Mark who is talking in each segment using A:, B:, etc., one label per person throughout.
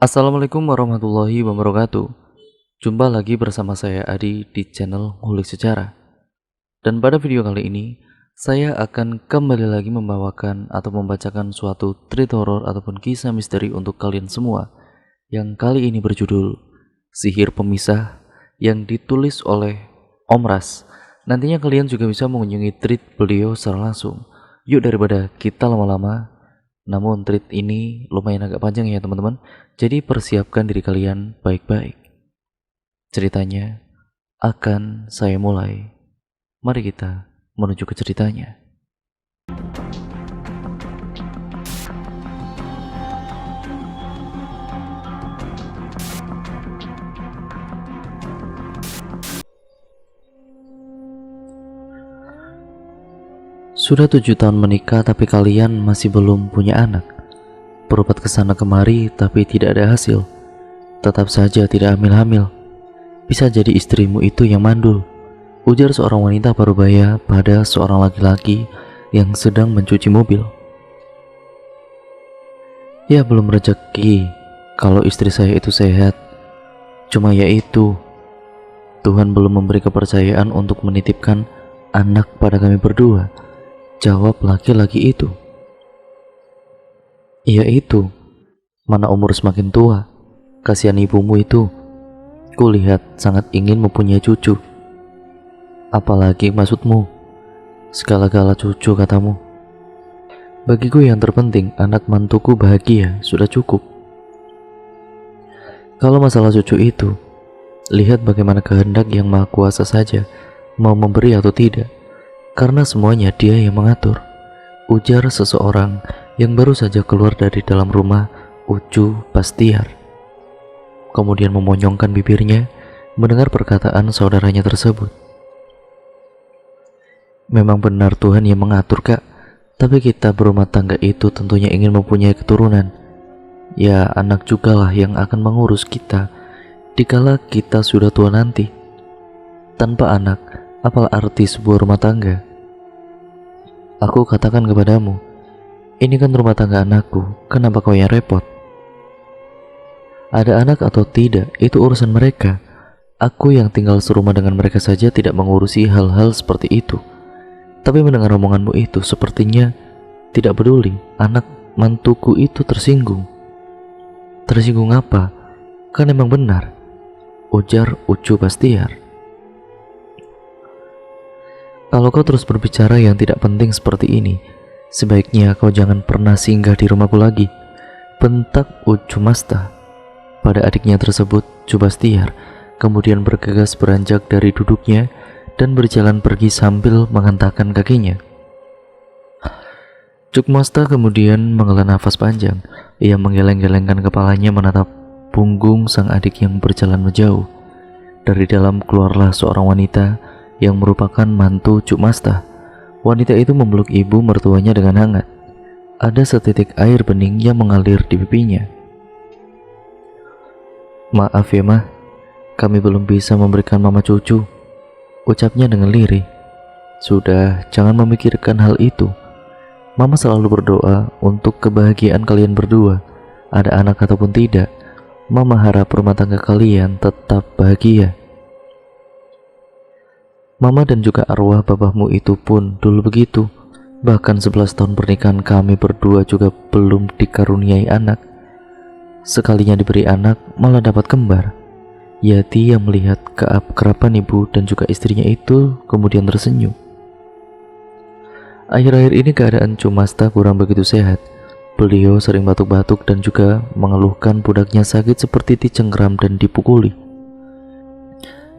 A: Assalamualaikum warahmatullahi wabarakatuh. Jumpa lagi bersama saya Adi di channel Ngulik Sejarah. Dan pada video kali ini, saya akan kembali lagi membawakan atau membacakan suatu treat horror ataupun kisah misteri untuk kalian semua, yang kali ini berjudul Sihir Pemisah, yang ditulis oleh Om Ras. Nantinya kalian juga bisa mengunjungi treat beliau secara langsung. Yuk, daripada kita lama-lama, namun treat ini lumayan agak panjang ya teman-teman, jadi persiapkan diri kalian baik-baik. Ceritanya akan saya mulai. Mari kita menuju ke ceritanya. Sudah 7 tahun menikah tapi kalian masih belum punya anak. Berobat kesana kemari tapi tidak ada hasil. Tetap saja tidak hamil-hamil. Bisa jadi istrimu itu yang mandul, ujar seorang wanita parubaya pada seorang laki-laki yang sedang mencuci mobil. Ya, belum rezeki kalau istri saya itu sehat. Cuma ya itu, Tuhan belum memberi kepercayaan untuk menitipkan anak pada kami berdua, jawab laki-laki itu. Iya itu, mana umur semakin tua, kasihan ibumu itu. Kulihat sangat ingin mempunyai cucu. Apalagi maksudmu? Segala-gala cucu katamu. Bagiku yang terpenting anak mantuku bahagia, sudah cukup. Kalau masalah cucu itu, lihat bagaimana kehendak yang maha kuasa saja mau memberi atau tidak, karena semuanya dia yang mengatur, ujar seseorang yang baru saja keluar dari dalam rumah Ucu Bastiar. Kemudian memonyongkan bibirnya mendengar perkataan saudaranya tersebut. Memang benar Tuhan yang mengatur, Kak, tapi kita berumah tangga itu tentunya ingin mempunyai keturunan. Ya, anak jugalah yang akan mengurus kita dikala kita sudah tua nanti. Tanpa anak, apalah arti sebuah rumah tangga? Aku katakan kepadamu, ini kan rumah tangga anakku, kenapa kau yang repot? Ada anak atau tidak, itu urusan mereka. Aku yang tinggal serumah dengan mereka saja tidak mengurusi hal-hal seperti itu. Tapi mendengar omonganmu itu, sepertinya tidak peduli. Anak mantuku itu tersinggung. Tersinggung apa? Kan emang benar, ujar Ucu Bastiar. Kalau kau terus berbicara yang tidak penting seperti ini, sebaiknya kau jangan pernah singgah di rumahku lagi, bentak Ucu Masta pada adiknya tersebut. Bastiar kemudian bergegas beranjak dari duduknya dan berjalan pergi sambil menghentakkan kakinya. Cuk Masta kemudian menghela nafas panjang. Ia menggeleng-gelengkan kepalanya menatap punggung sang adik yang berjalan menjauh. Dari dalam keluarlah seorang wanita yang merupakan mantu Cuk Masta. Wanita itu memeluk ibu mertuanya dengan hangat. Ada setitik air bening yang mengalir di pipinya. Maaf ya mah, kami belum bisa memberikan mama cucu, ucapnya dengan lirih. Sudah, jangan memikirkan hal itu. Mama selalu berdoa untuk kebahagiaan kalian berdua. Ada anak ataupun tidak, Mama harap rumah tangga kalian tetap bahagia. Mama dan juga arwah bapakmu itu pun dulu begitu. Bahkan 11 tahun pernikahan kami berdua juga belum dikaruniai anak. Sekalinya diberi anak malah dapat kembar. Ya, dia melihat keakraban ibu dan juga istrinya itu kemudian tersenyum. Akhir-akhir ini keadaan Cumasta kurang begitu sehat. Beliau sering batuk-batuk dan juga mengeluhkan pundaknya sakit seperti dicengkram dan dipukuli.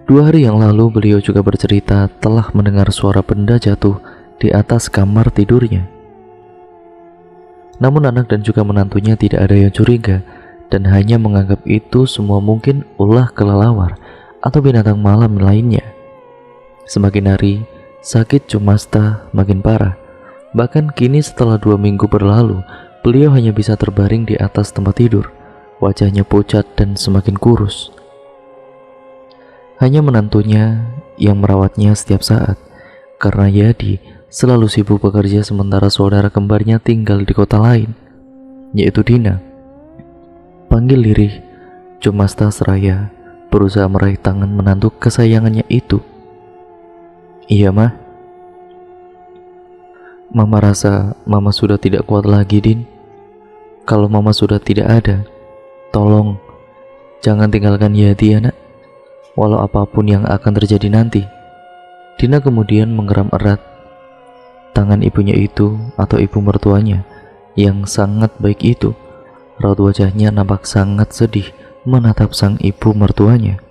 A: 2 hari yang lalu beliau juga bercerita telah mendengar suara benda jatuh di atas kamar tidurnya. Namun anak dan juga menantunya tidak ada yang curiga dan hanya menganggap itu semua mungkin ulah kelelawar atau binatang malam lainnya. Semakin hari, sakit Cumasta makin parah. Bahkan kini setelah 2 minggu berlalu, beliau hanya bisa terbaring di atas tempat tidur. Wajahnya pucat dan semakin kurus. Hanya menantunya yang merawatnya setiap saat, karena Yadi selalu sibuk bekerja sementara saudara kembarnya tinggal di kota lain, yaitu Dina. Panggil lirih, Cumasta seraya berusaha meraih tangan menantu kesayangannya itu. Iya mah. Mama rasa mama sudah tidak kuat lagi, Din. Kalau mama sudah tidak ada, tolong jangan tinggalkan Yadi ya nak, walau apapun yang akan terjadi nanti. Dina kemudian menggeram erat tangan ibunya itu atau ibu mertuanya yang sangat baik itu. Raut wajahnya nampak sangat sedih menatap sang ibu mertuanya.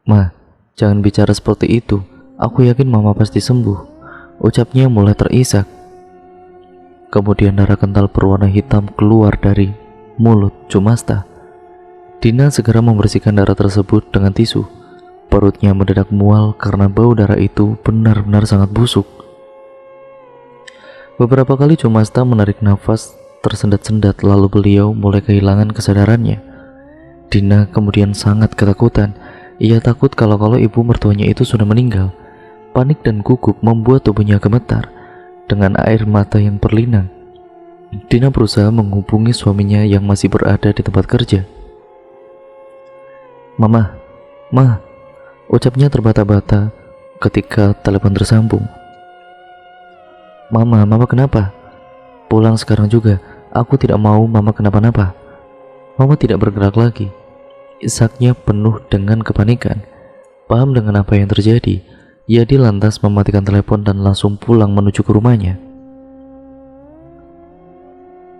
A: Ma, jangan bicara seperti itu. Aku yakin mama pasti sembuh, ucapnya mulai terisak. Kemudian darah kental berwarna hitam keluar dari mulut Cumasta. Dina segera membersihkan darah tersebut dengan tisu. Perutnya mendadak mual karena bau darah itu benar-benar sangat busuk. Beberapa kali Cumasta menarik nafas tersendat-sendat, lalu beliau mulai kehilangan kesadarannya. Dina kemudian sangat ketakutan. Ia takut kalau ibu mertuanya itu sudah meninggal. Panik dan gugup membuat tubuhnya gemetar. Dengan air mata yang berlinang, Dina berusaha menghubungi suaminya yang masih berada di tempat kerja. Mama, Ma, ucapnya terbata-bata ketika telepon tersambung. Mama kenapa? Pulang sekarang juga, aku tidak mau mama kenapa-napa. Mama tidak bergerak lagi. Isaknya penuh dengan kepanikan. Paham dengan apa yang terjadi, Yadi lantas mematikan telepon dan langsung pulang menuju ke rumahnya.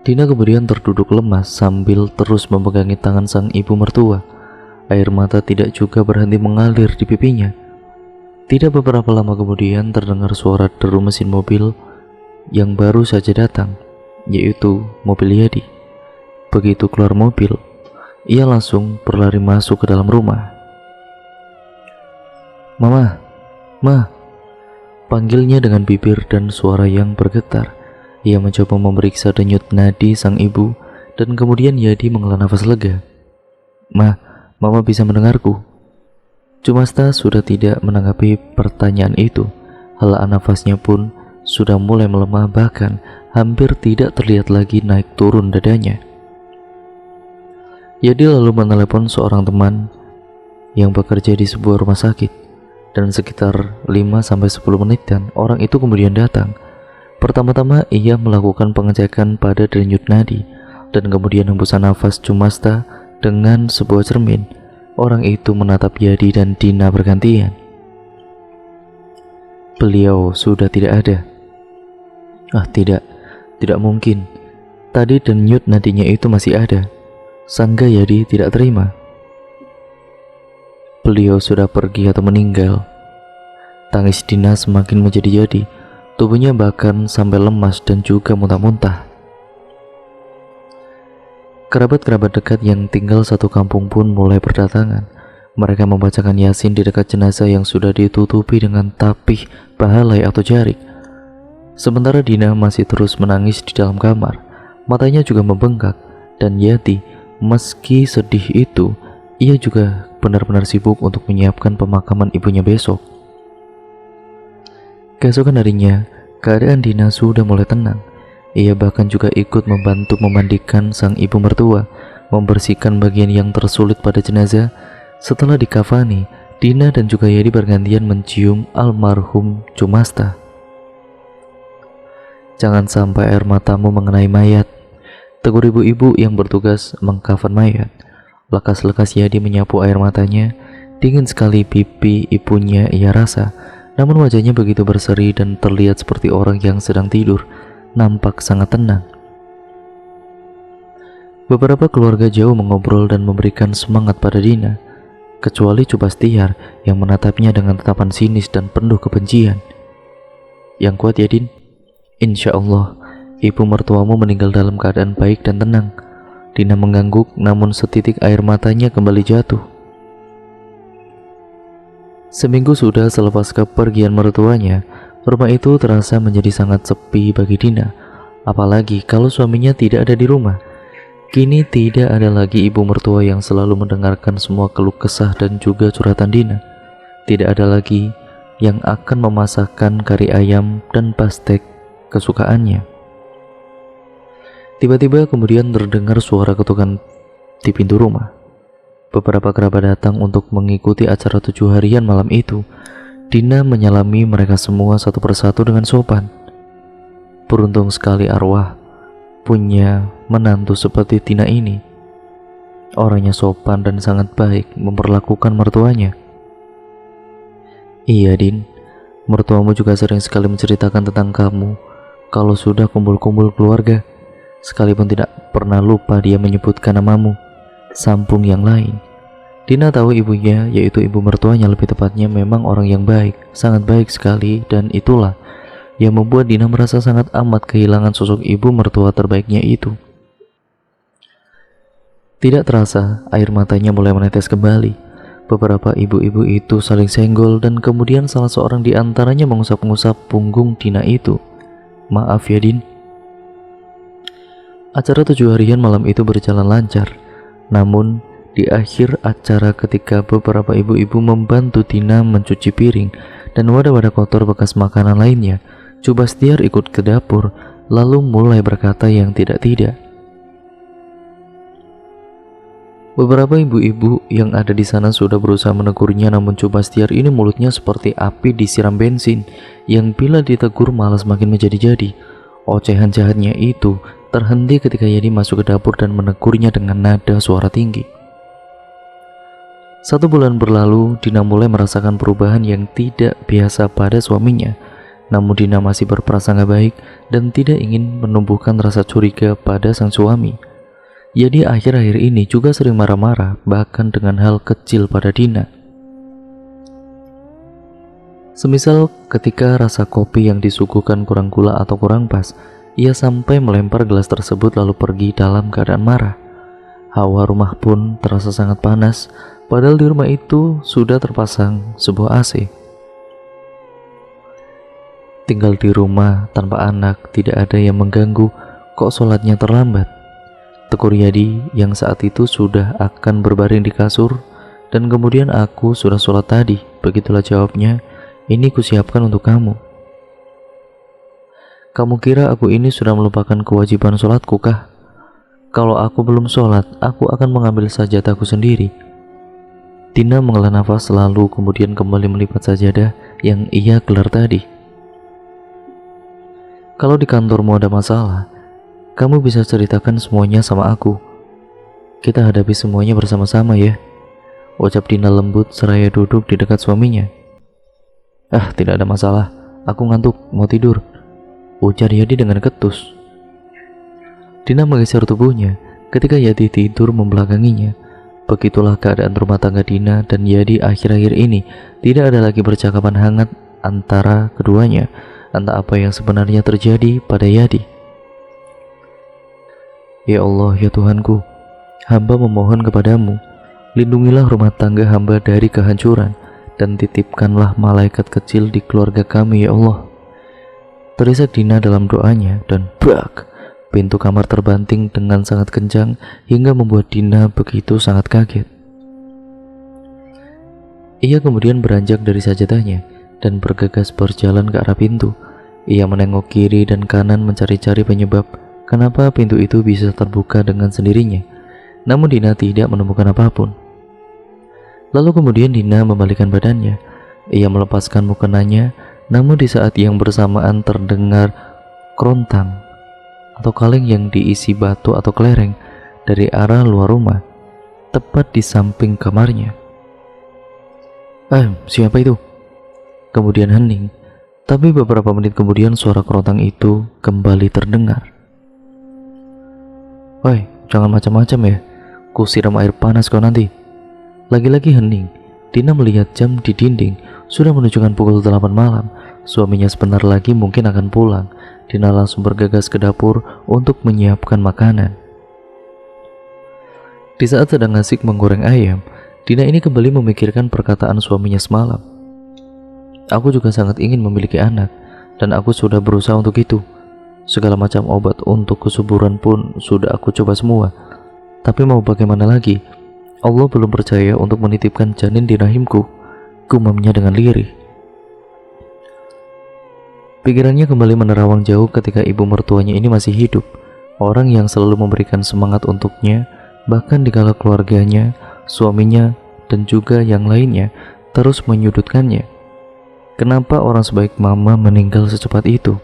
A: Dina kemudian terduduk lemas sambil terus memegangi tangan sang ibu mertua. Air mata tidak juga berhenti mengalir di pipinya. Tidak beberapa lama kemudian terdengar suara deru mesin mobil yang baru saja datang, yaitu mobil Yadi. Begitu keluar mobil, ia langsung berlari masuk ke dalam rumah. Mama, Ma, panggilnya dengan bibir dan suara yang bergetar. Ia mencoba memeriksa denyut nadi sang ibu dan kemudian Yadi menghela nafas lega. Mama bisa mendengarku. Cumasta sudah tidak menanggapi pertanyaan itu. Hela nafasnya pun sudah mulai melemah, bahkan hampir tidak terlihat lagi naik turun dadanya. Yadi lalu menelepon seorang teman yang bekerja di sebuah rumah sakit, dan sekitar 5-10 menitan orang itu kemudian datang. Pertama-tama ia melakukan pengecekan pada denyut nadi dan kemudian hembusan nafas Cumasta dengan sebuah cermin. Orang itu menatap Yadi dan Dina bergantian. Beliau sudah tidak ada. Tidak mungkin. Tadi denyut nadinya itu masih ada. Sangga Yadi tidak terima. Beliau sudah pergi atau meninggal. Tangis Dina semakin menjadi-jadi. Tubuhnya bahkan sampai lemas dan juga muntah-muntah. Kerabat-kerabat dekat yang tinggal satu kampung pun mulai berdatangan. Mereka membacakan Yasin di dekat jenazah yang sudah ditutupi dengan tapih, bahalai atau jarik. Sementara Dina masih terus menangis di dalam kamar. Matanya juga membengkak. Dan Yati, meski sedih itu, ia juga benar-benar sibuk untuk menyiapkan pemakaman ibunya besok. Keesokan harinya, keadaan Dina sudah mulai tenang. Ia bahkan juga ikut membantu memandikan sang ibu mertua, membersihkan bagian yang tersulit pada jenazah. Setelah dikafani, Dina dan juga Yadi bergantian mencium almarhum Cumasta. Jangan sampai air matamu mengenai mayat, tegur ibu-ibu yang bertugas mengkafan mayat. Lekas-lekas Yadi menyapu air matanya. Dingin sekali pipi ibunya ia rasa, namun wajahnya begitu berseri dan terlihat seperti orang yang sedang tidur. Nampak sangat tenang. Beberapa keluarga jauh mengobrol dan memberikan semangat pada Dina, kecuali Cubastiar yang menatapnya dengan tatapan sinis dan penuh kebencian. Yang kuat ya Din, insya Allah ibu mertuamu meninggal dalam keadaan baik dan tenang. Dina mengangguk, namun setitik air matanya kembali jatuh. Seminggu sudah selepas kepergian mertuanya, rumah itu terasa menjadi sangat sepi bagi Dina. Apalagi kalau suaminya tidak ada di rumah. Kini tidak ada lagi ibu mertua yang selalu mendengarkan semua keluh kesah dan juga curhatan Dina. Tidak ada lagi yang akan memasakkan kari ayam dan pastek kesukaannya. Tiba-tiba kemudian terdengar suara ketukan di pintu rumah. Beberapa kerabat datang untuk mengikuti acara 7 harian malam itu. Dina menyalami mereka semua satu persatu dengan sopan. Beruntung sekali arwah punya menantu seperti Tina ini. Orangnya sopan dan sangat baik memperlakukan mertuanya. Iya Din, mertuamu juga sering sekali menceritakan tentang kamu kalau sudah kumpul-kumpul keluarga. Sekalipun tidak pernah lupa dia menyebutkan namamu, sambung yang lain. Dina tahu ibunya, yaitu ibu mertuanya lebih tepatnya, memang orang yang baik, sangat baik sekali, dan itulah yang membuat Dina merasa sangat amat kehilangan sosok ibu mertua terbaiknya itu. Tidak terasa, air matanya mulai menetes kembali. Beberapa ibu-ibu itu saling senggol dan kemudian salah seorang di antaranya mengusap-ngusap punggung Dina itu. Maaf ya Din. Acara 7 harian malam itu berjalan lancar. Namun di akhir acara, ketika beberapa ibu-ibu membantu Tina mencuci piring dan wadah-wadah kotor bekas makanan lainnya, Cobastiar ikut ke dapur lalu mulai berkata yang tidak-tidak. Beberapa ibu-ibu yang ada di sana sudah berusaha menegurnya, namun Cobastiar ini mulutnya seperti api disiram bensin yang bila ditegur malah semakin menjadi-jadi. Ocehan jahatnya itu terhenti ketika Yadi masuk ke dapur dan menegurnya dengan nada suara tinggi. 1 bulan berlalu, Dina mulai merasakan perubahan yang tidak biasa pada suaminya. Namun Dina masih berprasangka baik dan tidak ingin menumbuhkan rasa curiga pada sang suami. Jadi akhir-akhir ini juga sering marah-marah, bahkan dengan hal kecil pada Dina. Semisal ketika rasa kopi yang disuguhkan kurang gula atau kurang pas, ia sampai melempar gelas tersebut lalu pergi dalam keadaan marah. Hawa rumah pun terasa sangat panas. Padahal di rumah itu sudah terpasang sebuah AC. Tinggal di rumah tanpa anak, tidak ada yang mengganggu, kok sholatnya terlambat? Tegur Yadi yang saat itu sudah akan berbaring di kasur, dan kemudian aku sudah sholat tadi. Begitulah jawabnya, ini kusiapkan untuk kamu. Kamu kira aku ini sudah melupakan kewajiban sholatku kah? Kalau aku belum sholat, aku akan mengambil sajadahku sendiri. Dina menghela nafas lalu kemudian kembali melipat sajadah yang ia gelar tadi. Kalau di kantormu ada masalah, kamu bisa ceritakan semuanya sama aku. Kita hadapi semuanya bersama-sama ya, ucap Dina lembut seraya duduk di dekat suaminya. Ah, tidak ada masalah, aku ngantuk, mau tidur, ujar Yadi dengan ketus. Dina menggeser tubuhnya ketika Yadi tidur membelakanginya. Begitulah keadaan rumah tangga Dina dan Yadi akhir-akhir ini. Tidak ada lagi percakapan hangat antara keduanya. Entah apa yang sebenarnya terjadi pada Yadi. Ya Allah, ya Tuhanku, hamba memohon kepadamu, lindungilah rumah tangga hamba dari kehancuran dan titipkanlah malaikat kecil di keluarga kami ya Allah. Terisak Dina dalam doanya dan brak, pintu kamar terbanting dengan sangat kencang hingga membuat Dina begitu sangat kaget. Ia kemudian beranjak dari sajadahnya dan bergegas berjalan ke arah pintu. Ia menengok kiri dan kanan mencari-cari penyebab kenapa pintu itu bisa terbuka dengan sendirinya. Namun Dina tidak menemukan apapun. Lalu kemudian Dina membalikkan badannya. Ia melepaskan mukenanya, namun di saat yang bersamaan terdengar kerontang atau kaleng yang diisi batu atau kelereng dari arah luar rumah, tepat di samping kamarnya. Siapa itu? Kemudian hening, tapi beberapa menit kemudian suara kerontang itu kembali terdengar. Woi, jangan macam-macam ya, ku siram air panas kau nanti. Lagi-lagi hening. Dina melihat jam di dinding, sudah menunjukkan pukul 8 malam. Suaminya sebentar lagi mungkin akan pulang. Dina langsung bergegas ke dapur untuk menyiapkan makanan. Di saat sedang asik menggoreng ayam, Dina ini kembali memikirkan perkataan suaminya semalam. Aku juga sangat ingin memiliki anak, dan aku sudah berusaha untuk itu. Segala macam obat untuk kesuburan pun sudah aku coba semua. Tapi mau bagaimana lagi? Allah belum percaya untuk menitipkan janin di rahimku, gumamnya dengan lirih. Pikirannya kembali menerawang jauh ketika ibu mertuanya ini masih hidup. orang yang selalu memberikan semangat untuknya, bahkan dikala keluarganya, suaminya, dan juga yang lainnya terus menyudutkannya. Kenapa orang sebaik mama meninggal secepat itu?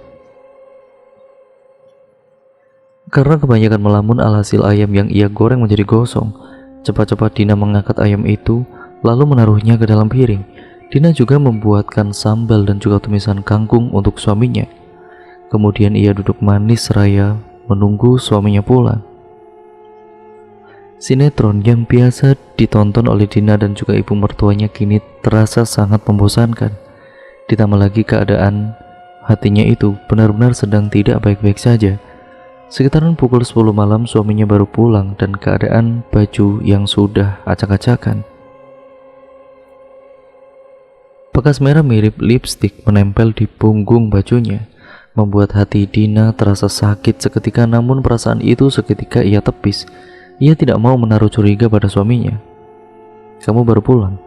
A: Karena kebanyakan melamun alhasil ayam yang ia goreng menjadi gosong. Cepat-cepat Dina mengangkat ayam itu, lalu menaruhnya ke dalam piring. Dina juga membuatkan sambal dan juga tumisan kangkung untuk suaminya. Kemudian ia duduk manis seraya menunggu suaminya pulang. Sinetron yang biasa ditonton oleh Dina dan juga ibu mertuanya kini terasa sangat membosankan. Ditambah lagi keadaan hatinya itu benar-benar sedang tidak baik-baik saja. Sekitaran pukul 10 malam suaminya baru pulang dan keadaan baju yang sudah acak-acakan. Bekas merah mirip lipstik menempel di punggung bajunya, membuat hati Dina terasa sakit seketika, namun perasaan itu seketika ia tepis. Ia tidak mau menaruh curiga pada suaminya. "Kamu baru pulang?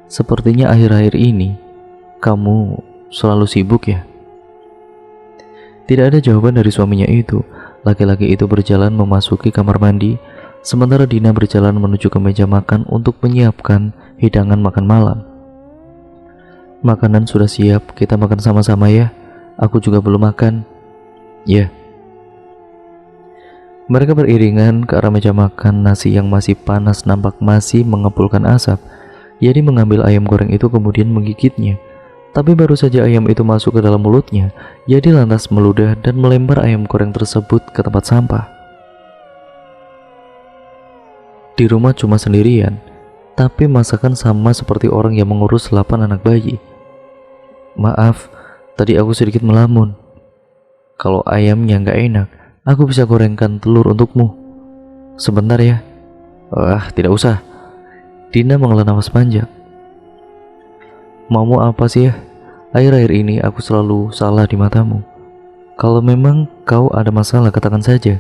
A: Sepertinya akhir-akhir ini kamu selalu sibuk ya?" Tidak ada jawaban dari suaminya itu. Laki-laki itu berjalan memasuki kamar mandi, sementara Dina berjalan menuju ke meja makan untuk menyiapkan hidangan makan malam. "Makanan sudah siap, kita makan sama-sama ya. Aku juga belum makan." "Ya." Mereka beriringan ke arah meja makan. Nasi yang masih panas nampak masih mengepulkan asap. Yadi mengambil ayam goreng itu kemudian menggigitnya. Tapi baru saja ayam itu masuk ke dalam mulutnya, Yadi lantas meludah dan melempar ayam goreng tersebut ke tempat sampah. Di rumah cuma sendirian, tapi masakan sama seperti orang yang mengurus 8 anak bayi. "Maaf, tadi aku sedikit melamun. Kalau ayamnya nggak enak, aku bisa gorengkan telur untukmu. Sebentar ya." "Wah, tidak usah." Dina menghela nafas panjang. "Maumu apa sih ya? Akhir-akhir ini aku selalu salah di matamu. Kalau memang kau ada masalah, katakan saja.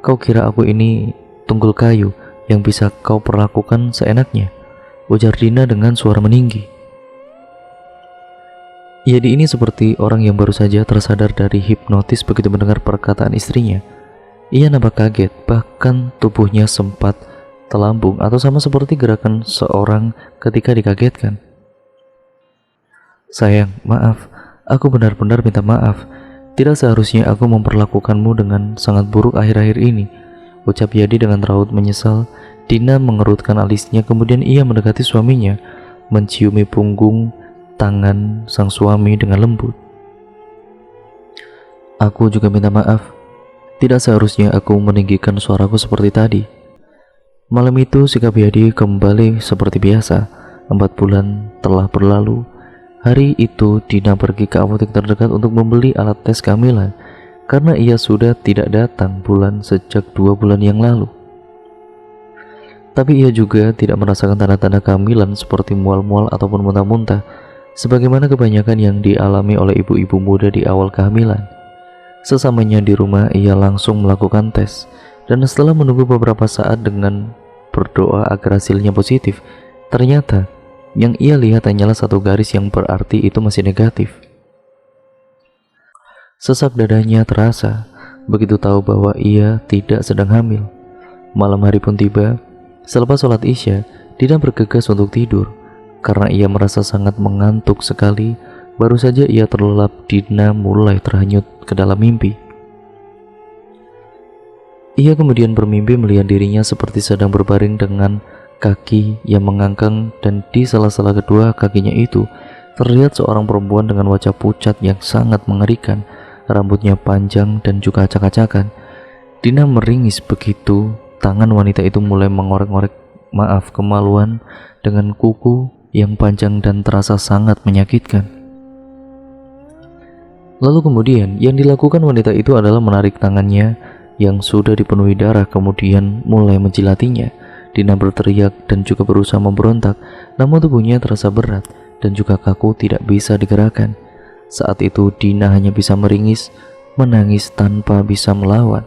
A: Kau kira aku ini tunggul kayu yang bisa kau perlakukan seenaknya?" ujar Dina dengan suara meninggi. Yadi ini seperti orang yang baru saja tersadar dari hipnotis begitu mendengar perkataan istrinya. Ia nampak kaget, bahkan tubuhnya sempat telambung atau sama seperti gerakan seorang ketika dikagetkan. "Sayang, maaf. Aku benar-benar minta maaf. Tidak seharusnya aku memperlakukanmu dengan sangat buruk akhir-akhir ini," ucap Yadi dengan raut menyesal. Dina mengerutkan alisnya, kemudian ia mendekati suaminya, menciumi punggung tangan sang suami dengan lembut. "Aku juga minta maaf. Tidak seharusnya aku meninggikan suaraku seperti tadi." Malam itu sikap Yadi kembali seperti biasa. 4 bulan telah berlalu. Hari itu Dina pergi ke apotek terdekat untuk membeli alat tes kehamilan karena ia sudah tidak datang bulan sejak 2 bulan yang lalu. Tapi ia juga tidak merasakan tanda-tanda kehamilan seperti mual-mual ataupun muntah-muntah sebagaimana kebanyakan yang dialami oleh ibu-ibu muda di awal kehamilan. Sesamanya di rumah ia langsung melakukan tes, dan setelah menunggu beberapa saat dengan berdoa agar hasilnya positif, ternyata yang ia lihat hanyalah satu garis yang berarti itu masih negatif. Sesak dadanya terasa begitu tahu bahwa ia tidak sedang hamil. Malam hari pun tiba. Selepas sholat Isya, Dina bergegas untuk tidur. Karena ia merasa sangat mengantuk sekali, baru saja ia terlelap, Dina mulai terhanyut ke dalam mimpi. Ia kemudian bermimpi melihat dirinya seperti sedang berbaring dengan kaki yang mengangkang, dan di sela-sela kedua kakinya itu terlihat seorang perempuan dengan wajah pucat yang sangat mengerikan, rambutnya panjang dan juga acak-acakan. Dina meringis begitu tangan wanita itu mulai mengorek-ngorek kemaluan dengan kuku yang panjang dan terasa sangat menyakitkan. Lalu kemudian yang dilakukan wanita itu adalah menarik tangannya yang sudah dipenuhi darah, kemudian mulai menjilatinya. Dina berteriak dan juga berusaha memberontak, namun tubuhnya terasa berat dan juga kaku, tidak bisa digerakkan. Saat itu Dina hanya bisa meringis, menangis tanpa bisa melawan.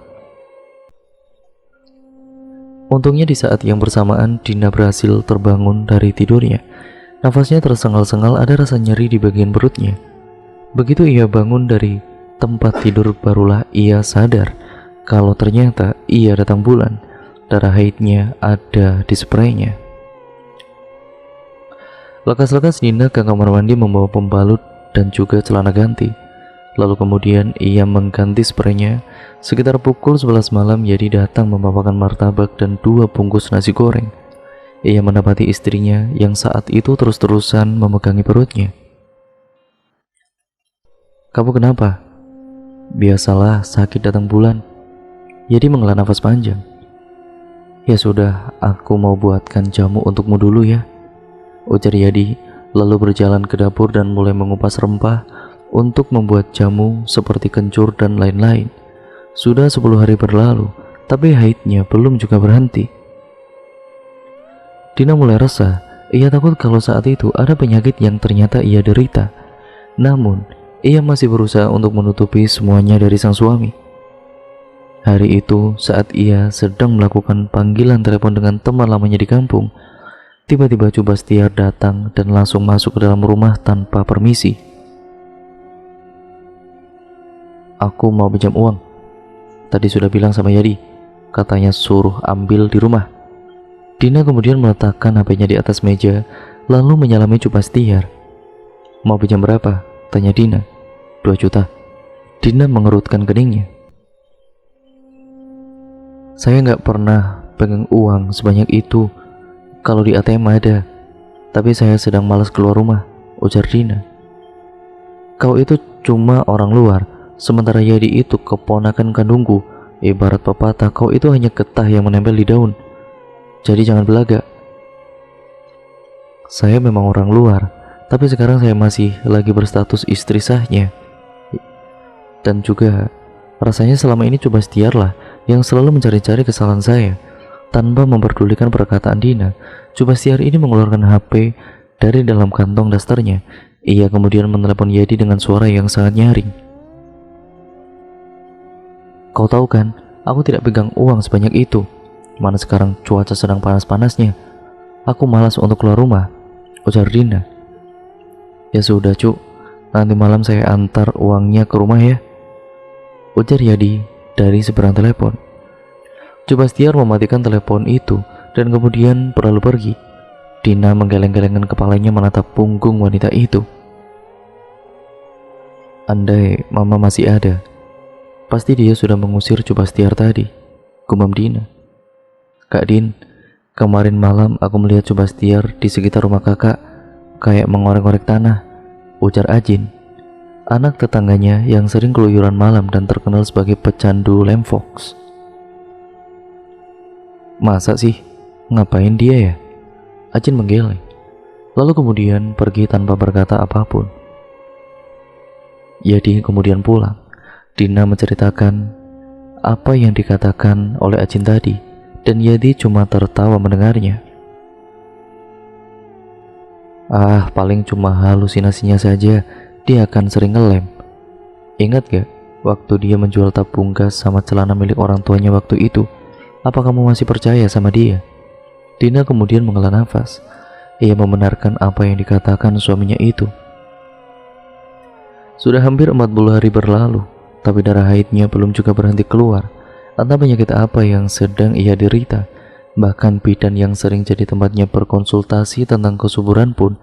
A: Untungnya di saat yang bersamaan Dina berhasil terbangun dari tidurnya. Nafasnya tersengal-sengal, ada rasa nyeri di bagian perutnya. Begitu ia bangun dari tempat tidur, barulah ia sadar kalau ternyata ia datang bulan. Darah haidnya ada di spraynya. Lekas-lekas Dina ke kamar mandi membawa pembalut dan juga celana ganti. Lalu kemudian ia mengganti spraynya. Sekitar pukul 11 malam Yadi datang membawakan martabak dan 2 bungkus nasi goreng. Ia mendapati istrinya yang saat itu terus-terusan memegangi perutnya. "Kamu kenapa?" "Biasalah, sakit datang bulan." Yadi menghela nafas panjang. "Ya sudah, aku mau buatkan jamu untukmu dulu ya," ujar Yadi, lalu berjalan ke dapur dan mulai mengupas rempah untuk membuat jamu seperti kencur dan lain-lain. Sudah 10 hari berlalu, tapi haidnya belum juga berhenti. Dina mulai resah. Ia takut kalau saat itu ada penyakit yang ternyata ia derita. Namun, ia masih berusaha untuk menutupi semuanya dari sang suami. Hari itu, saat ia sedang melakukan panggilan telepon dengan teman lamanya di kampung, tiba-tiba Cobastiar datang dan langsung masuk ke dalam rumah tanpa permisi. "Aku mau pinjam uang. Tadi sudah bilang sama Yadi, katanya suruh ambil di rumah." Dina kemudian meletakkan HP-nya di atas meja, lalu menyalami Cobastiar. "Mau pinjam berapa?" tanya Dina. 2 juta. Dina mengerutkan keningnya. "Saya nggak pernah pegang uang sebanyak itu. Kalau di ATM ada, tapi saya sedang malas keluar rumah," ujar Dina. "Kau itu cuma orang luar, sementara Yadi itu keponakan kandungku. Ibarat pepatah, kau itu hanya getah yang menempel di daun. Jadi jangan belaga." "Saya memang orang luar, tapi sekarang saya masih lagi berstatus istri sahnya. Dan juga rasanya selama ini Cobastiar lah yang selalu mencari-cari kesalahan saya." Tanpa memperdulikan perkataan Dina, Cobastiar ini mengeluarkan HP dari dalam kantong dasternya. Ia kemudian menelepon Yadi dengan suara yang sangat nyaring. "Kau tahu kan, aku tidak pegang uang sebanyak itu. Mana sekarang cuaca sedang panas-panasnya. Aku malas untuk keluar rumah," ujar Dina. "Ya sudah Cuk, nanti malam saya antar uangnya ke rumah ya," ujar Yadi dari seberang telepon. Cobastiar mematikan telepon itu dan kemudian berlalu pergi. Dina menggeleng-gelengkan kepalanya menatap punggung wanita itu. "Andai mama masih ada, pasti dia sudah mengusir Cobastiar tadi," gumam Dina. "Kak Din, kemarin malam aku melihat Cobastiar di sekitar rumah kakak kayak mengorek-orek tanah," ujar Ajin, anak tetangganya yang sering keluyuran malam dan terkenal sebagai pecandu lem fox. "Masa sih? Ngapain dia ya?" Ajin menggeleng, lalu kemudian pergi tanpa berkata apapun. Yadi kemudian pulang. Dina menceritakan apa yang dikatakan oleh Ajin tadi, dan Yadi cuma tertawa mendengarnya. "Ah, paling cuma halusinasinya saja, dia akan sering ngelem. Ingat gak waktu dia menjual tabung gas sama celana milik orang tuanya waktu itu? Apa kamu masih percaya sama dia?" Dina kemudian menghela nafas. Ia membenarkan apa yang dikatakan suaminya itu. Sudah hampir 40 hari berlalu, tapi darah haidnya belum juga berhenti keluar. Entah penyakit apa yang sedang ia derita. Bahkan bidan yang sering jadi tempatnya berkonsultasi tentang kesuburan pun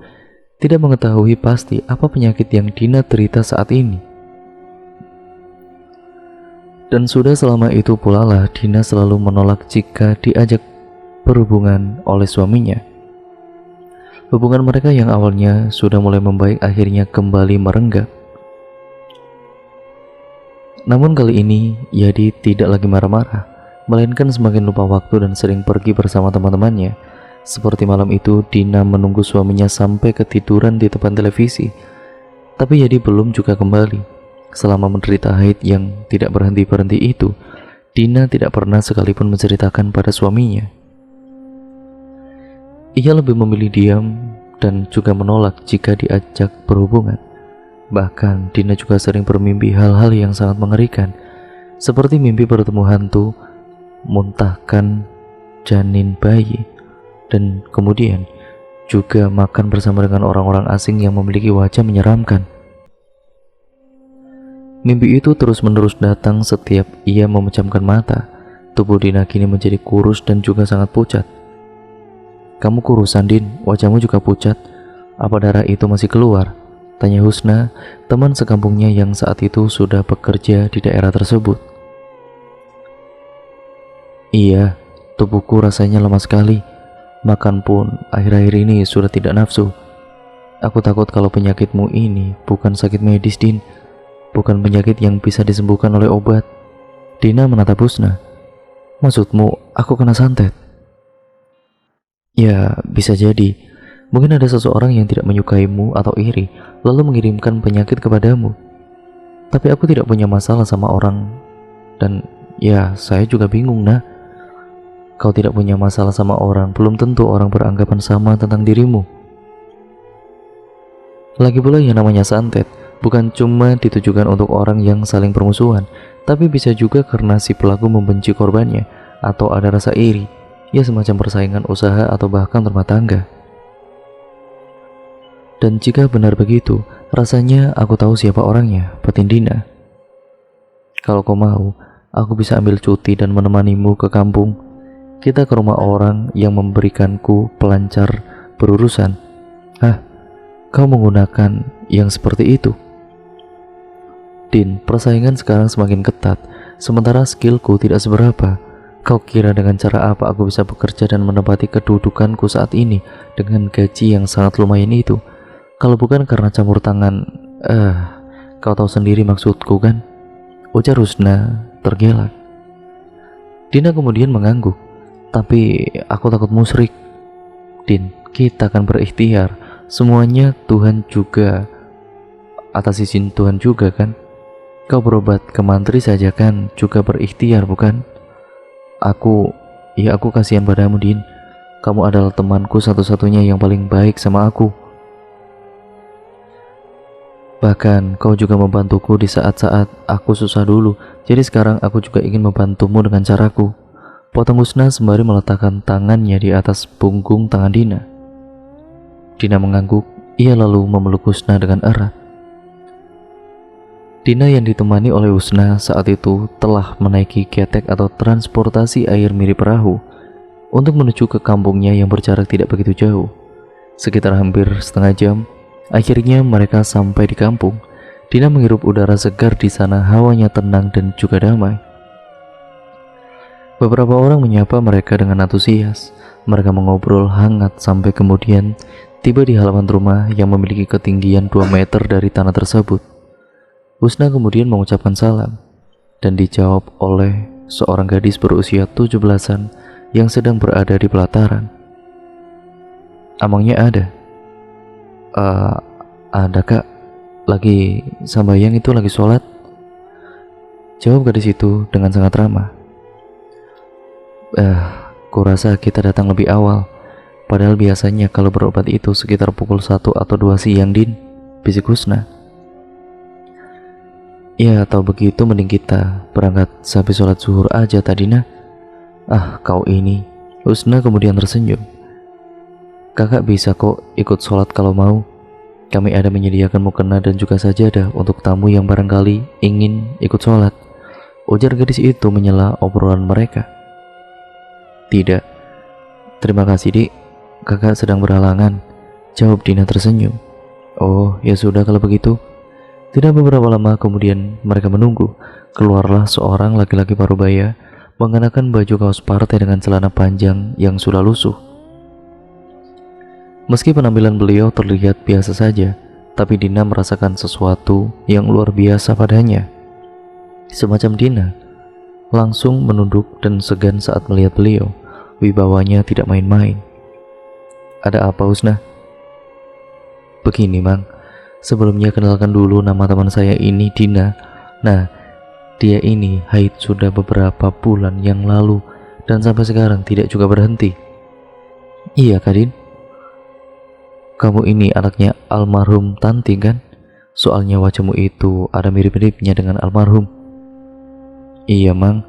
A: tidak mengetahui pasti apa penyakit yang Dina derita saat ini. Dan sudah selama itu pula lah Dina selalu menolak jika diajak berhubungan oleh suaminya. Hubungan mereka yang awalnya sudah mulai membaik akhirnya kembali merenggang. Namun kali ini Yadi tidak lagi marah-marah, melainkan semakin lupa waktu dan sering pergi bersama teman-temannya. Seperti malam itu Dina menunggu suaminya sampai ketiduran di depan televisi, tapi Yadi belum juga kembali. Selama menderita haid yang tidak berhenti-berhenti itu, Dina tidak pernah sekalipun menceritakan pada suaminya. Ia lebih memilih diam dan juga menolak jika diajak berhubungan. Bahkan Dina juga sering bermimpi hal-hal yang sangat mengerikan, seperti mimpi bertemu hantu, muntahkan janin bayi, dan kemudian juga makan bersama dengan orang-orang asing yang memiliki wajah menyeramkan. Mimpi itu terus-menerus datang setiap ia memejamkan mata. Tubuh Dina kini menjadi kurus dan juga sangat pucat. "Kamu kurusan, Din, wajahmu juga pucat. Apa darah itu masih keluar?" tanya Husna, teman sekampungnya yang saat itu sudah bekerja di daerah tersebut. "Iya, tubuhku rasanya lemah sekali. Makan pun akhir-akhir ini sudah tidak nafsu. Aku takut kalau penyakitmu ini bukan sakit medis, Din. Bukan penyakit yang bisa disembuhkan oleh obat." Dina menatap Husna. "Maksudmu aku kena santet?" "Ya, bisa jadi. Mungkin ada seseorang yang tidak menyukaimu atau iri, lalu mengirimkan penyakit kepadamu. Tapi aku tidak punya masalah sama orang. Dan ya, saya juga bingung, nah. Kau tidak punya masalah sama orang, belum tentu orang beranggapan sama tentang dirimu. Lagi pula yang namanya santet bukan cuma ditujukan untuk orang yang saling permusuhan, tapi bisa juga karena si pelaku membenci korbannya atau ada rasa iri, ya semacam persaingan usaha atau bahkan rumah tangga. Dan jika benar begitu, rasanya aku tahu siapa orangnya," petin Dina. "Kalau kau mau, aku bisa ambil cuti dan menemanimu ke kampung. Kita ke rumah orang yang memberikanku pelancar berurusan." "Hah? Kau menggunakan yang seperti itu?" "Din, persaingan sekarang semakin ketat, sementara skillku tidak seberapa. Kau kira dengan cara apa aku bisa bekerja dan menempati kedudukanku saat ini dengan gaji yang sangat lumayan itu? Kalau bukan karena campur tangan, kau tahu sendiri maksudku kan?" ujar Husna tergelak. Dina kemudian mengangguk. "Tapi aku takut musyrik." "Din, kita akan berikhtiar. Semuanya Tuhan juga, atas izin Tuhan juga kan? Kau berobat ke mantri saja kan juga berikhtiar bukan? Aku kasihan padamu, Din. Kamu adalah temanku satu-satunya yang paling baik sama aku. Bahkan kau juga membantuku di saat-saat aku susah dulu. Jadi sekarang aku juga ingin membantumu dengan caraku," potong Husna sembari meletakkan tangannya di atas punggung tangan Dina. Dina mengangguk. Ia lalu memeluk Husna dengan erat. Dina yang ditemani oleh Husna saat itu telah menaiki ketek atau transportasi air mirip perahu untuk menuju ke kampungnya yang berjarak tidak begitu jauh. Sekitar hampir setengah jam, akhirnya mereka sampai di kampung. Dina menghirup udara segar di sana, hawanya tenang dan juga damai. Beberapa orang menyapa mereka dengan antusias. Mereka mengobrol hangat sampai kemudian tiba di halaman rumah yang memiliki ketinggian 2 meter dari tanah tersebut. Husna kemudian mengucapkan salam dan dijawab oleh seorang gadis berusia 17-an yang sedang berada di pelataran. "Amangnya ada?" Ada kak, lagi sambayang itu lagi sholat," jawab gadis itu dengan sangat ramah. Kurasa kita datang lebih awal. Padahal biasanya kalau berobat itu sekitar pukul 1 atau 2 siang, Din," bisik Husna. "Ya, atau begitu mending kita berangkat sehabis sholat zuhur aja tadi, nah." Kau ini." Husna kemudian tersenyum. "Kakak bisa kok ikut sholat kalau mau. Kami ada menyediakan mukena dan juga sajadah untuk tamu yang barangkali ingin ikut sholat," ujar gadis itu menyela obrolan mereka. "Tidak, terima kasih, Dik. Kakak sedang berhalangan," jawab Dina tersenyum. "Oh, ya sudah kalau begitu." Tidak beberapa lama kemudian mereka menunggu. Keluarlah seorang laki-laki parubaya mengenakan baju kaos partai dengan celana panjang yang sudah lusuh. Meski penampilan beliau terlihat biasa saja, tapi Dina merasakan sesuatu yang luar biasa padanya. Semacam Dina langsung menunduk dan segan saat melihat beliau. Wibawanya tidak main-main. "Ada apa, Husna?" "Begini, Mang. Sebelumnya kenalkan dulu, nama teman saya ini Dina. Nah, dia ini haid sudah beberapa bulan yang lalu dan sampai sekarang tidak juga berhenti." "Iya, Kadin. Kamu ini anaknya almarhum Tanti kan? Soalnya wajahmu itu ada mirip-miripnya dengan almarhum." "Iya, Mang.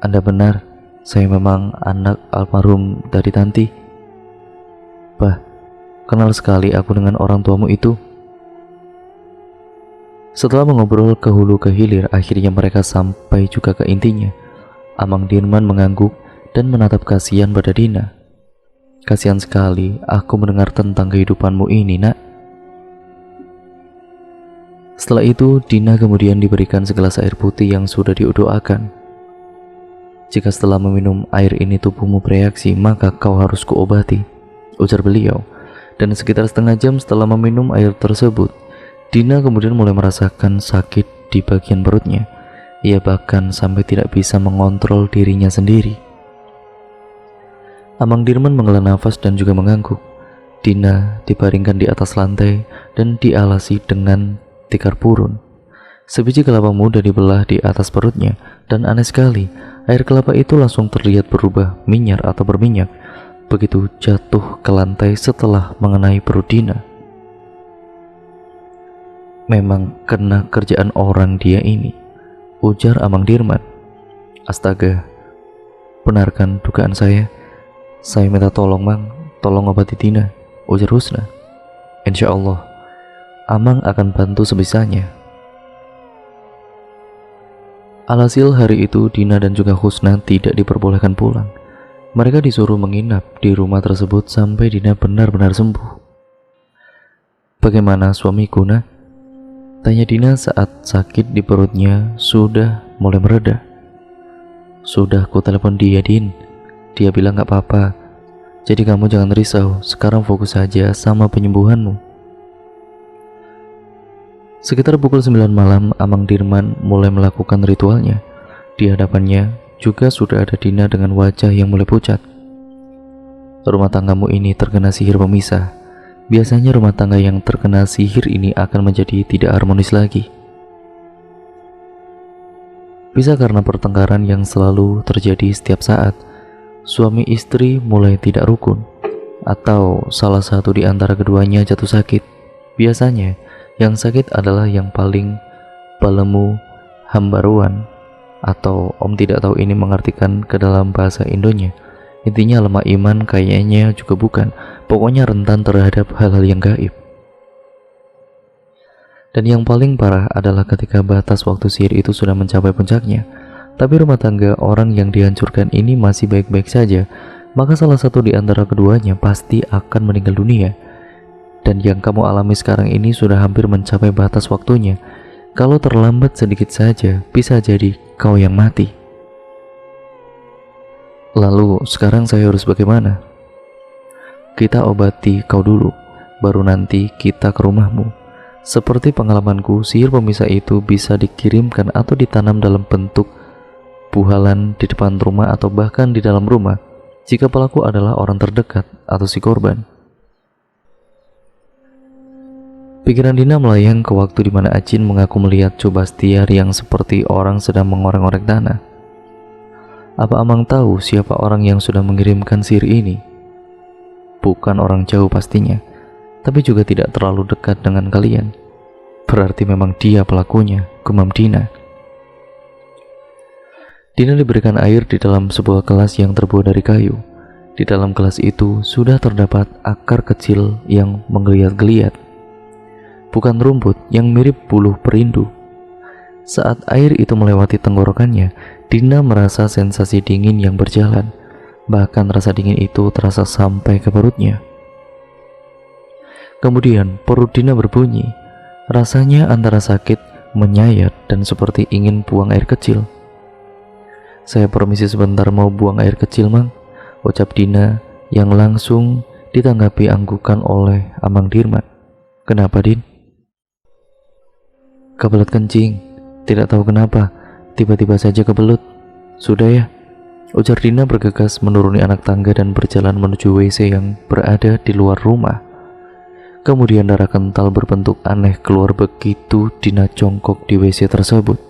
A: Anda benar. Saya memang anak almarhum dari Tanti." "Bah, kenal sekali aku dengan orang tuamu itu." Setelah mengobrol ke hulu ke hilir, akhirnya mereka sampai juga ke intinya. Amang Dirman mengangguk dan menatap kasihan pada Dina. Kasihan sekali aku mendengar tentang kehidupanmu ini, nak. Setelah itu, Dina kemudian diberikan segelas air putih yang sudah didoakan. Jika setelah meminum air ini tubuhmu bereaksi, maka kau harus kuobati, ujar beliau. Dan sekitar setengah jam setelah meminum air tersebut, Dina kemudian mulai merasakan sakit di bagian perutnya. Ia bahkan sampai tidak bisa mengontrol dirinya sendiri. Amang Dirman menghela nafas dan juga mengangguk. Dina dibaringkan di atas lantai dan dialasi dengan tikar purun. Sebiji kelapa muda dibelah di atas perutnya, dan aneh sekali, air kelapa itu langsung terlihat berubah minyar atau berminyak begitu jatuh ke lantai setelah mengenai perut Dina. Memang kena kerjaan orang dia ini, ujar Amang Dirman. Astaga, benarkan dugaan saya? Saya minta tolong, Mang, tolong obati Dina, ujar Husna. Insya Allah, Amang akan bantu sebisanya. Alhasil hari itu Dina dan juga Husna tidak diperbolehkan pulang. Mereka disuruh menginap di rumah tersebut sampai Dina benar-benar sembuh. Bagaimana suamiku, nak? Tanya Dina saat sakit di perutnya sudah mulai mereda. Sudah ku telepon dia, Din. Dia bilang gak apa-apa. Jadi kamu jangan risau, sekarang fokus saja sama penyembuhanmu. Sekitar pukul 9 malam, Amang Dirman mulai melakukan ritualnya. Di hadapannya juga sudah ada Dina dengan wajah yang mulai pucat. Rumah tanggamu ini terkena sihir pemisah. Biasanya rumah tangga yang terkena sihir ini akan menjadi tidak harmonis lagi. Bisa karena pertengkaran yang selalu terjadi setiap saat. Suami istri mulai tidak rukun, atau salah satu di antara keduanya jatuh sakit. Biasanya yang sakit adalah yang paling balemu hambaruan, atau Om tidak tahu ini mengartikan ke dalam bahasa Indonya. Intinya lemah iman, kayaknya juga bukan. Pokoknya rentan terhadap hal-hal yang gaib. Dan yang paling parah adalah ketika batas waktu sihir itu sudah mencapai puncaknya, tapi rumah tangga orang yang dihancurkan ini masih baik-baik saja, maka salah satu di antara keduanya pasti akan meninggal dunia. Dan yang kamu alami sekarang ini sudah hampir mencapai batas waktunya. Kalau terlambat sedikit saja, bisa jadi kau yang mati. Lalu sekarang saya harus bagaimana? Kita obati kau dulu, baru nanti kita ke rumahmu. Seperti pengalamanku, sihir pemisah itu bisa dikirimkan atau ditanam dalam bentuk buhalan di depan rumah atau bahkan di dalam rumah jika pelaku adalah orang terdekat atau si korban. Pikiran Dina melayang ke waktu di mana Acin mengaku melihat Cobastiar yang seperti orang sedang mengorek-orek tanah. Apa Amang tahu siapa orang yang sudah mengirimkan sihir ini? Bukan orang jauh pastinya, tapi juga tidak terlalu dekat dengan kalian. Berarti memang dia pelakunya, gumam Dina. Dina diberikan air di dalam sebuah gelas yang terbuat dari kayu. Di dalam gelas itu sudah terdapat akar kecil yang menggeliat-geliat. Bukan rumput, yang mirip buluh perindu. Saat air itu melewati tenggorokannya, Dina merasa sensasi dingin yang berjalan. Bahkan rasa dingin itu terasa sampai ke perutnya. Kemudian perut Dina berbunyi. Rasanya antara sakit, menyayat, dan seperti ingin buang air kecil. Saya permisi sebentar, mau buang air kecil, Mang, ucap Dina yang langsung ditanggapi anggukan oleh Amang Dirman. Kenapa, Din? Kebelet kencing. Tidak tahu kenapa, tiba-tiba saja kebelut. Sudah ya, ujar Dina bergegas menuruni anak tangga dan berjalan menuju WC yang berada di luar rumah. Kemudian darah kental berbentuk aneh keluar begitu Dina jongkok di WC tersebut.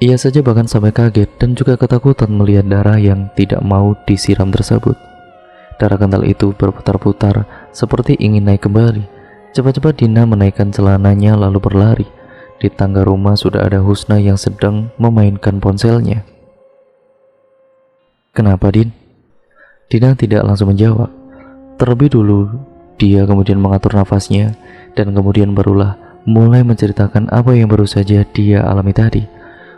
A: Ia saja bahkan sampai kaget dan juga ketakutan melihat darah yang tidak mau disiram tersebut. Darah kental itu berputar-putar seperti ingin naik kembali. Cepat-cepat Dina menaikkan celananya lalu berlari. Di tangga rumah sudah ada Husna yang sedang memainkan ponselnya. Kenapa, Din? Dina tidak langsung menjawab. Terlebih dulu, dia kemudian mengatur nafasnya. dan kemudian barulah mulai menceritakan apa yang baru saja dia alami tadi.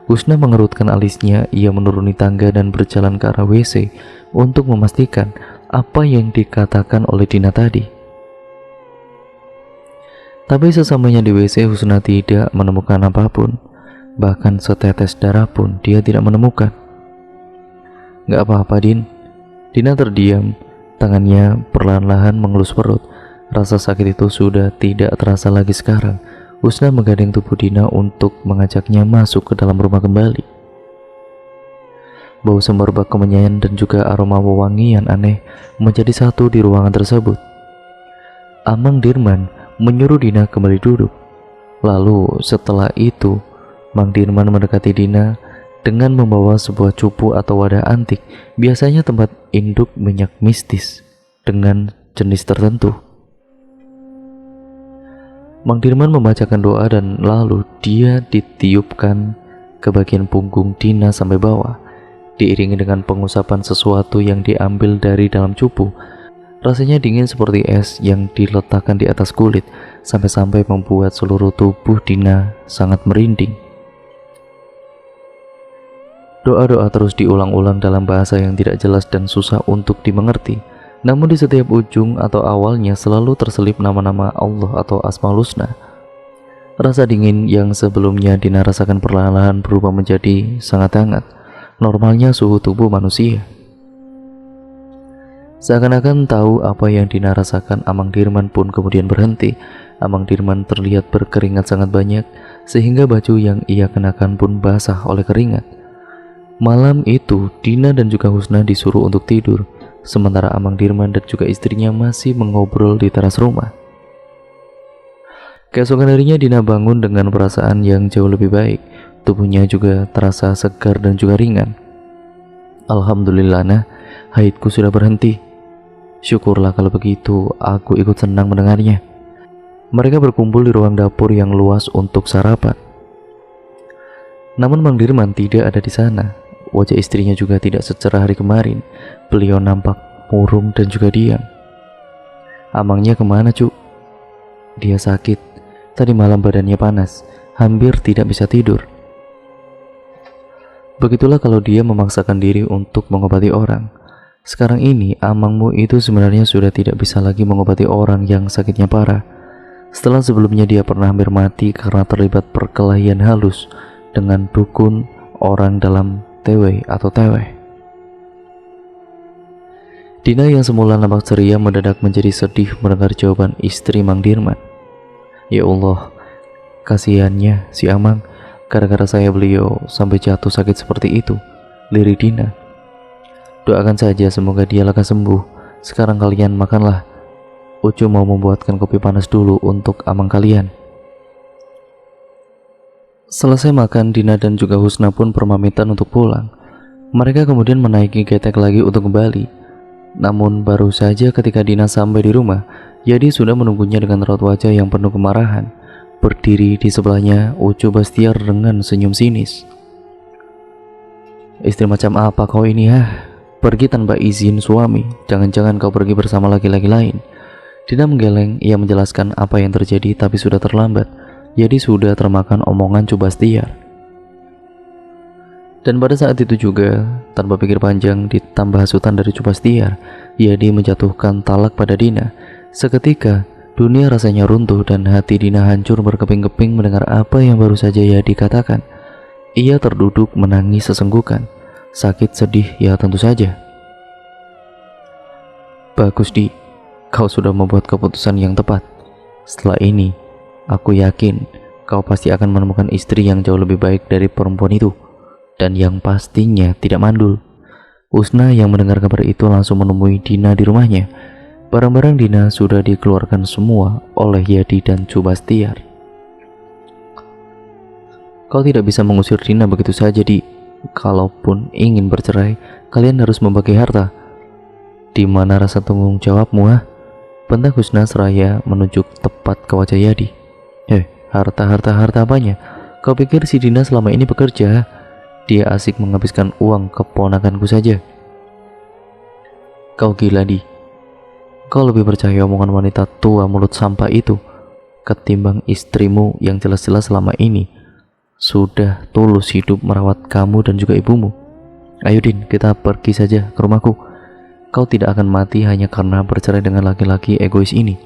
A: Husna mengerutkan alisnya, ia menuruni tangga dan berjalan ke arah WC untuk memastikan apa yang dikatakan oleh Dina tadi. Tapi sesamanya di WC, Husna tidak menemukan apapun. Bahkan setetes darah pun dia tidak menemukan. "Gak apa-apa, Din." Dina terdiam, tangannya perlahan-lahan mengelus perut. Rasa sakit itu sudah tidak terasa lagi sekarang. Husna menggandeng tubuh Dina untuk mengajaknya masuk ke dalam rumah kembali. Bau semerbak kemenyan dan juga aroma wewangian aneh menjadi satu di ruangan tersebut. Amang Dirman menyuruh Dina kembali duduk. Lalu setelah itu, Mang Dirman mendekati Dina dengan membawa sebuah cupu atau wadah antik, biasanya tempat induk minyak mistis dengan jenis tertentu. Mang Dirman membacakan doa dan lalu dia ditiupkan ke bagian punggung Dina sampai bawah, diiringi dengan pengusapan sesuatu yang diambil dari dalam cupu. Rasanya dingin seperti es yang diletakkan di atas kulit, sampai-sampai membuat seluruh tubuh Dina sangat merinding. Doa-doa terus diulang-ulang dalam bahasa yang tidak jelas dan susah untuk dimengerti. Namun di setiap ujung atau awalnya selalu terselip nama-nama Allah atau Asmaul Husna. Rasa dingin yang sebelumnya Dina rasakan perlahan-lahan berubah menjadi sangat hangat, normalnya suhu tubuh manusia. Seakan-akan tahu apa yang Dina rasakan, Amang Dirman pun kemudian berhenti. Amang Dirman terlihat berkeringat sangat banyak, sehingga baju yang ia kenakan pun basah oleh keringat. Malam itu, Dina dan juga Husna disuruh untuk tidur, sementara Amang Dirman dan juga istrinya masih mengobrol di teras rumah. Keesokan harinya Dina bangun dengan perasaan yang jauh lebih baik. Tubuhnya juga terasa segar dan juga ringan. "Alhamdulillah, nah, haidku sudah berhenti. Syukurlah kalau begitu, aku ikut senang mendengarnya." Mereka berkumpul di ruang dapur yang luas untuk sarapan. Namun Mang Dirman tidak ada di sana. Wajah istrinya juga tidak secerah hari kemarin. Beliau nampak murung dan juga diam. "Amangnya kemana, Cuk?" "Dia sakit. Tadi malam badannya panas, hampir tidak bisa tidur." Begitulah kalau dia memaksakan diri untuk mengobati orang. Sekarang ini amangmu itu sebenarnya sudah tidak bisa lagi mengobati orang yang sakitnya parah. Setelah sebelumnya dia pernah hampir mati karena terlibat perkelahian halus dengan dukun orang dalam TW atau TW. Dina yang semula nampak ceria mendadak menjadi sedih mendengar jawaban istri Mang Dirman. "Ya Allah, kasihannya si Amang, gara-gara saya beliau sampai jatuh sakit seperti itu," lirik Dina. "Doakan saja semoga dia lekas sembuh. Sekarang kalian makanlah. Ucu mau membuatkan kopi panas dulu untuk Amang kalian." Selesai makan, Dina dan juga Husna pun berpamitan untuk pulang. Mereka kemudian menaiki ketek lagi untuk kembali. Namun baru saja ketika Dina sampai di rumah, Yadi sudah menunggunya dengan raut wajah yang penuh kemarahan. Berdiri di sebelahnya Ucu Bastiar dengan senyum sinis. "Istri macam apa kau ini, ya? Pergi tanpa izin suami. Jangan-jangan kau pergi bersama laki-laki lain." Dina menggeleng, ia menjelaskan apa yang terjadi tapi sudah terlambat. Yadi sudah termakan omongan Cu Bastiar. Dan pada saat itu juga, tanpa pikir panjang ditambah hasutan dari Cu Bastiar, Yadi menjatuhkan talak pada Dina. Seketika, dunia rasanya runtuh dan hati Dina hancur berkeping-keping mendengar apa yang baru saja Yadi katakan. Ia terduduk menangis sesenggukan. Sakit, sedih, ya tentu saja. "Bagus, Di. Kau sudah membuat keputusan yang tepat. Setelah ini, aku yakin kau pasti akan menemukan istri yang jauh lebih baik dari perempuan itu, dan yang pastinya tidak mandul." Husna yang mendengar kabar itu langsung menemui Dina di rumahnya. Barang-barang Dina sudah dikeluarkan semua oleh Yadi dan Cu Bastiar. "Kau tidak bisa mengusir Dina begitu saja, Di. Kalaupun ingin bercerai, kalian harus membagi harta. Di mana rasa tanggung jawabmu, ah?" Bentak Husna seraya menunjuk tepat ke wajah Yadi. Harta apanya? Kau pikir si Dina selama ini bekerja? Dia asik menghabiskan uang keponakanku saja." "Kau gila, Di. Kau lebih percaya omongan wanita tua mulut sampah itu. ketimbang istrimu yang jelas-jelas selama ini sudah tulus hidup merawat kamu dan juga ibumu. Ayo Din, kita pergi saja ke rumahku. Kau tidak akan mati hanya karena bercerai dengan laki-laki egois ini.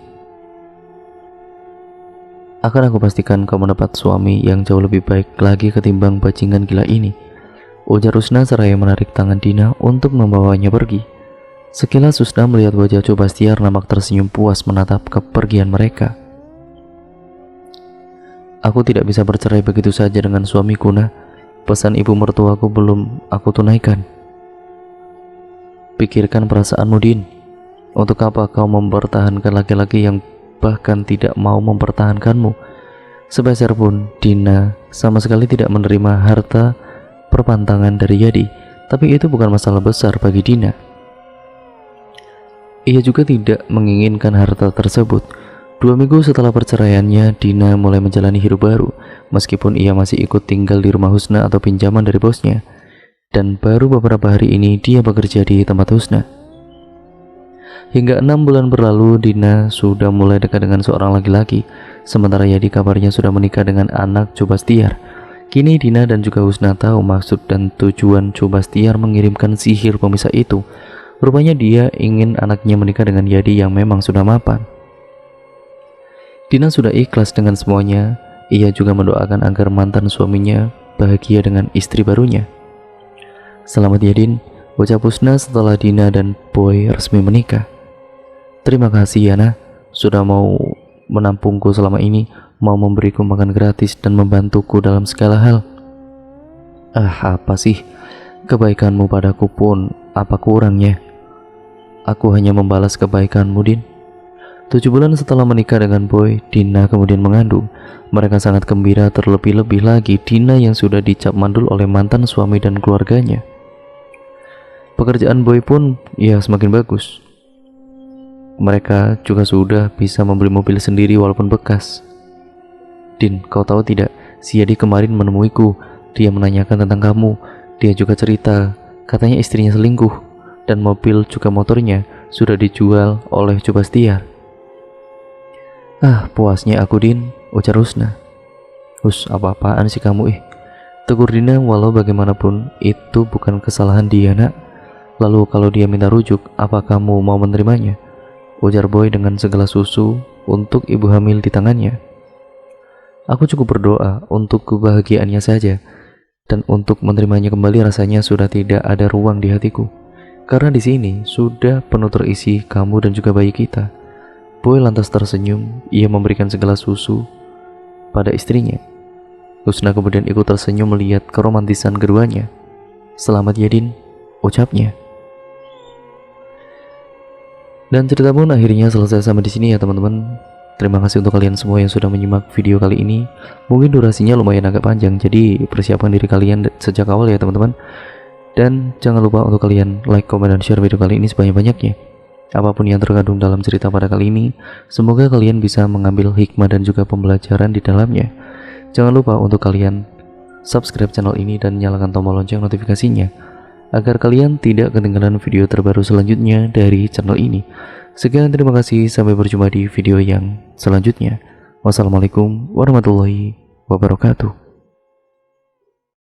A: Akan aku pastikan kau mendapat suami yang jauh lebih baik lagi ketimbang bajingan gila ini, ujar Husna seraya menarik tangan Dina untuk membawanya pergi. Sekilas Husna melihat wajah Cobastiar nampak tersenyum puas menatap kepergian mereka. Aku tidak bisa bercerai begitu saja dengan suamiku, Nah. Pesan ibu mertuaku belum aku tunaikan. Pikirkan perasaanmu, Din. Untuk apa kau mempertahankan laki-laki yang bahkan tidak mau mempertahankanmu? Sepeser pun Dina sama sekali tidak menerima harta perpantangan dari Yadi, tapi itu bukan masalah besar bagi Dina. Ia juga tidak menginginkan harta tersebut. 2 minggu setelah perceraiannya, Dina mulai menjalani hidup baru, meskipun ia masih ikut tinggal di rumah Husna atau pinjaman dari bosnya. Dan baru beberapa hari ini dia bekerja di tempat Husna. Hingga 6 bulan berlalu, Dina sudah mulai dekat dengan seorang laki-laki, sementara Yadi kabarnya sudah menikah dengan anak Cobastiar. Kini Dina dan juga Husna tahu maksud dan tujuan Cobastiar mengirimkan sihir pemisah itu. Rupanya dia ingin anaknya menikah dengan Yadi yang memang sudah mapan. Dina sudah ikhlas dengan semuanya. Ia juga mendoakan agar mantan suaminya bahagia dengan istri barunya. Selamat ya Din, ucap Husna setelah Dina dan Boy resmi menikah. Terima kasih ya Nah, sudah mau menampungku selama ini, mau memberiku makan gratis dan membantuku dalam segala hal. Apa sih, kebaikanmu padaku pun apa kurangnya? Aku hanya membalas kebaikanmu, Din. 7 bulan setelah menikah dengan Boy, Dina kemudian mengandung. Mereka sangat gembira, terlebih-lebih lagi Dina yang sudah dicap mandul oleh mantan suami dan keluarganya. Pekerjaan Boy pun ya semakin bagus. Mereka juga sudah bisa membeli mobil sendiri walaupun bekas. Din, kau tahu tidak, si Yadi kemarin menemuiku. Dia menanyakan tentang kamu. Dia juga cerita, katanya istrinya selingkuh, dan mobil juga motornya sudah dijual oleh Cobastiar. Puasnya aku Din, ujar Husna. Apa-apaan sih kamu tegur Dina, walau bagaimanapun itu bukan kesalahan dia Nak. Lalu kalau dia minta rujuk, apa kamu mau menerimanya? Ujar Boy dengan segelas susu untuk ibu hamil di tangannya. Aku cukup berdoa untuk kebahagiaannya saja, dan untuk menerimanya kembali rasanya sudah tidak ada ruang di hatiku. Karena di sini sudah penuh terisi kamu dan juga bayi kita. Boy lantas tersenyum. Ia memberikan segelas susu pada istrinya. Husna kemudian ikut tersenyum melihat keromantisan keduanya. Selamat ya Din, ucapnya. Dan cerita pun akhirnya selesai sampai di sini ya teman-teman. Terima kasih untuk kalian semua yang sudah menyimak video kali ini. Mungkin durasinya lumayan agak panjang, jadi persiapkan diri kalian sejak awal ya teman-teman. Dan jangan lupa untuk kalian like, komen, dan share video kali ini sebanyak-banyaknya. Apapun yang terkandung dalam cerita pada kali ini, semoga kalian bisa mengambil hikmah dan juga pembelajaran di dalamnya. Jangan lupa untuk kalian subscribe channel ini dan nyalakan tombol lonceng notifikasinya, agar kalian tidak ketinggalan video terbaru selanjutnya dari channel ini. Sekian, terima kasih, sampai berjumpa di video yang selanjutnya. Wassalamualaikum warahmatullahi wabarakatuh.